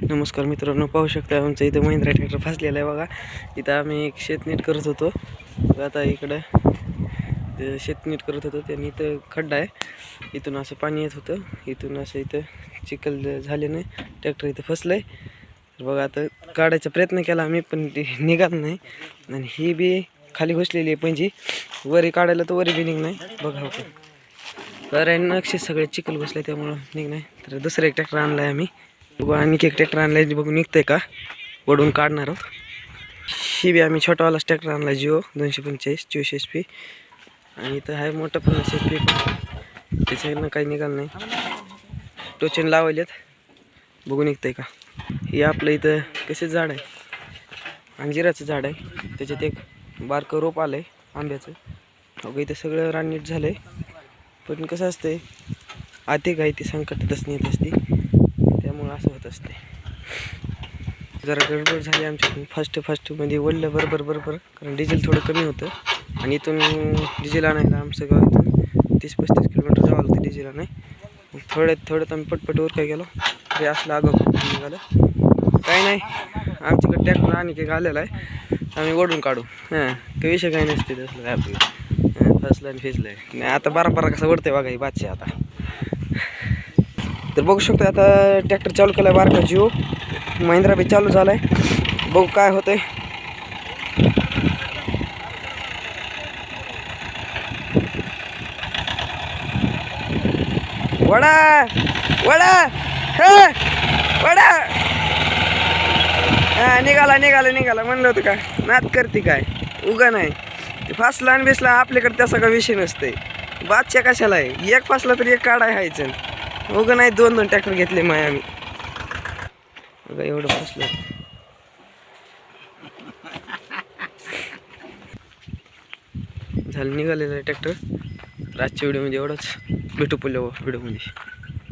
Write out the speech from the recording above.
नमस्कार मित्रांनो, पाहू शकता आमच्या इथं महिंद्रा ट्रॅक्टर फसलेला आहे बघा. इथं आम्ही एक शेत नीट करत होतो. आता इकडं शेत नीट करत होतो त्यांनी इथं खड्डा आहे. इथून असं पाणी येत होतं, इथून असं इथं चिखल झाल्याने ट्रॅक्टर इथं फसलं आहे. तर बघा आता काढायचा प्रयत्न केला आम्ही, पण ते निघत नाही. आणि ही बी खाली बसलेली आहे पंजी, वरी काढायला तर वरी बी निघ नाही बघा. हो तर नक्षी सगळे चिखल बसले त्यामुळं निघ नाही. तर दुसरं एक ट्रॅक्टर आणला आहे आम्ही. बघू आणखी एक ट्रॅक्टर आणलाय, बघू निघतंय का वडून काढणार आहोत. ही बी आम्ही छोटावालाच ट्रॅक्टर आणला जिओ 245 24 HP. आणि इथं आहे मोठं 50 HP, त्याच्याकडनं काही निघालं नाही. टोचन लावलेत, बघू निघतंय का. हे आपलं इथं कसे झाड आहे, अंजिराचं झाड आहे, त्याच्यात एक बारकं रोप आलं आहे आंब्याचं. अगं इथं सगळं रान नीट झालं आहे, पण कसं असतंय आते काही ती संकटातच नेत असते, त्यामुळं असं होत असते. जरा गडबड झाली आमच्याकडून फास्ट म्हणजे वळलं बरोबर, कारण डिझेल थोडं कमी होतं. आणि इथून डिझेल आणायला आमचं गाव इथून 30-35 किलोमीटर जावं लागतं डिझेल आणाय. थोड्यात आम्ही पटपट काय गेलो, हे असलं आगाऊ निघालं. काही नाही, आमच्याकडे ट्रॅक्टर आणि काही आलेला आहे, आम्ही ओढून काढू. काही विषय काही नसते तसलं काय आपलं. फसलं आणि फिजलं नाही. आता बारा कसं ओढते बघा ही बादशाह आता. तर बघू शकतो आता ट्रॅक्टर चालू केला बारका जिओ. महिंद्रा बी चालू झालाय, बघू काय होतंय. वडा हे वडा. निघाला म्हणलं होतं का, नात करते काय उगा नाही. ते फासला आणि बेसला आपल्याकडे त्या सगळा विषय नसते. बादशा कशाला आहे, एक फासला तरी एक काढाय हायचं. उगा नाही 2 ट्रॅक्टर घेतले माय आम्ही. बघा एवढं फसलं. झालं निघालेलं आहे ट्रॅक्टर. आजच्या व्हिडिओमध्ये एवढंच, भेटू पुढल्या व्हिडिओमध्ये.